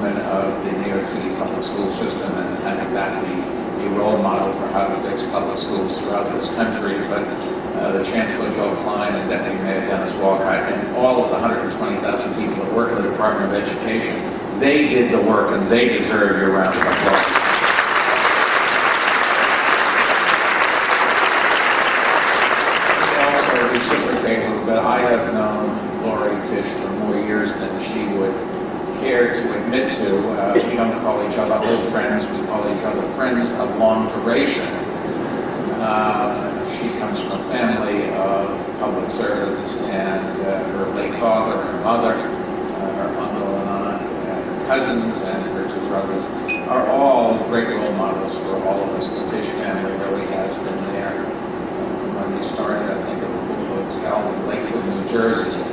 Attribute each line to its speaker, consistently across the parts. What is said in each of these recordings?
Speaker 1: improvement of the New York City public school system and having that be a role model for how to fix public schools throughout this country. But the Chancellor Joe Klein and Deputy Mayor Dennis Walker and all of the 120,000 people that work in the Department of Education, they did the work and they deserve your round of applause. Also reciprocate a little bit. I have known Lori Tisch for more years than she would care to admit to. We don't call each other old friends, we call each other friends of long duration. She comes from a family of public servants, and her late father and mother, her uncle and aunt, and her cousins, and her two brothers are all great role models for all of us. The Tisch family really has been there from when they started, I think, at the Blue Hotel in Lakewood, New Jersey.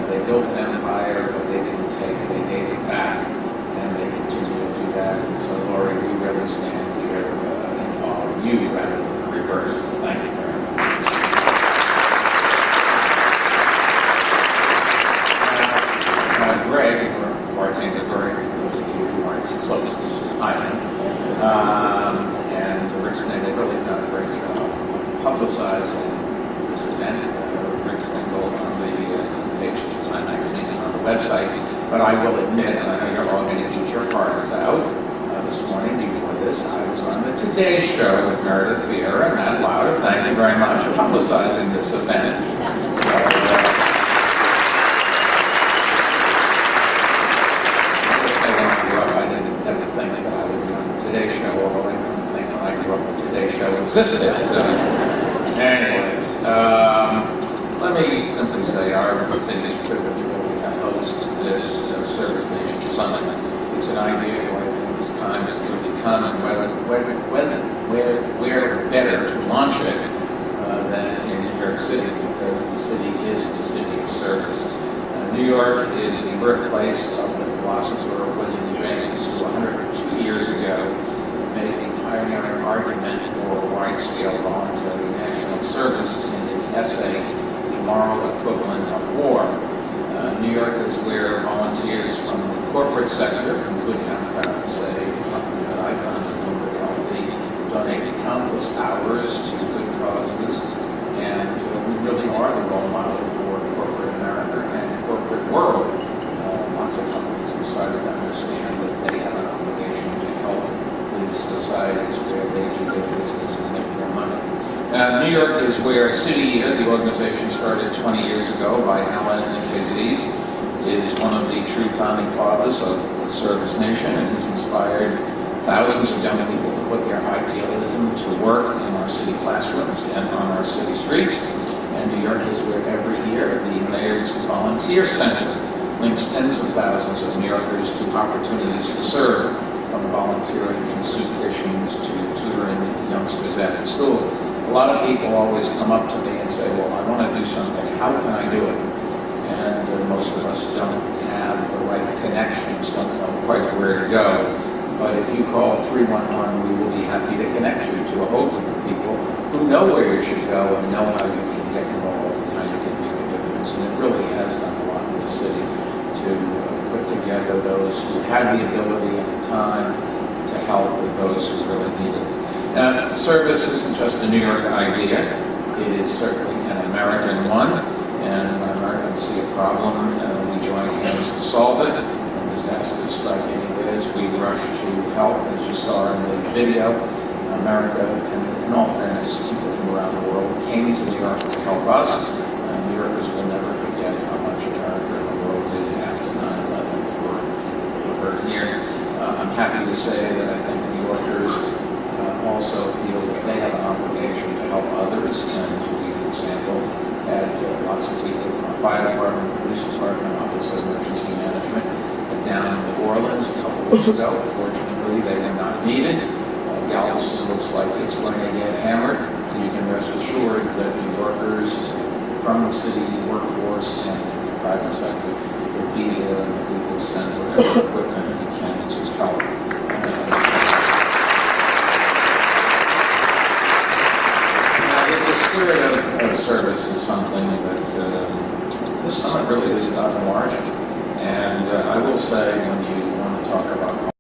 Speaker 1: They built an empire, but they didn't take it, they gave it back, and they continue to do that. And so, Lori, we really stand here in awe of you rather than the reverse. Thank you very much. Greg, or bartender Greg, for those of you who aren't as close as I am, and Rick Stengel really done a great job publicizing this event. Rick Stengel on the pages of Time Magazine and on the website. But I will admit, and I know you're all going to eat your hearts out, this morning before this, I was on the Today Show with Meredith Vieira and Matt Lauder. Thank you very much for publicizing this event. I didn't ever think that I would be on the Today Show, although I didn't think when I grew up the Today Show existed. So, anyways, let me simply say our city is privileged to host this Service Nation Summit. It's an idea where I think this time has really come, and where better to launch it than in New York City, because the city is the city of service. New York is the birthplace of the philosopher William James, who 102 years ago made the pioneering argument for wide-scale voluntary national service in his essay, The Moral Equivalent of War. New York is where volunteers from the corporate sector, including, I'm proud to say, the company that I founded, Bloomberg, donate countless hours to good causes, and we really are the role model for corporate America and corporate world. Lots of companies have started to understand that they have an obligation to help these societies where they do their business and make their money. New York is where City Year, the organization started 20 years ago by Alan Nicaise, is one of the true founding fathers of the Service Nation, and has inspired thousands of young people to put their idealism to work in our city classrooms and on our city streets. And New York is where every year the Mayor's Volunteer Center links tens of thousands of New Yorkers to opportunities to serve, from volunteering in soup kitchens to tutoring youngsters after school. A lot of people always come up to me and say, well, I want to do something. How can I do it? And most of us don't have the right connections, don't know quite where to go. But if you call 311, we will be happy to connect you to a whole group of people who know where you should go and know how you can get involved and how you can make a difference. And it really has done a lot in the city to put together those who had the ability at the time to help with those who really need it. Now, service isn't just a New York idea. It is certainly an American one. And when Americans see a problem, we join hands to solve it. When disasters strike anywhere, we rush to help. As you saw in the video, America, and in all fairness, people from around the world came to New York to help us. New Yorkers will never forget how much America and the world did after 9/11 for her here. I'm happy to say that I think New Yorkers also feel that they have an obligation to help others, and we, for example, had lots of people from our fire department, police department, Office of Emergency Management down in New Orleans a couple weeks ago. Fortunately, they were not needed. Galveston looks like it's going to get hammered, and you can rest assured that New Yorkers from the city workforce and from the private sector will be there, and we will send whatever equipment we can to help. The spirit of service is something that this summit really is about enlarging. And I will say, when you want to talk about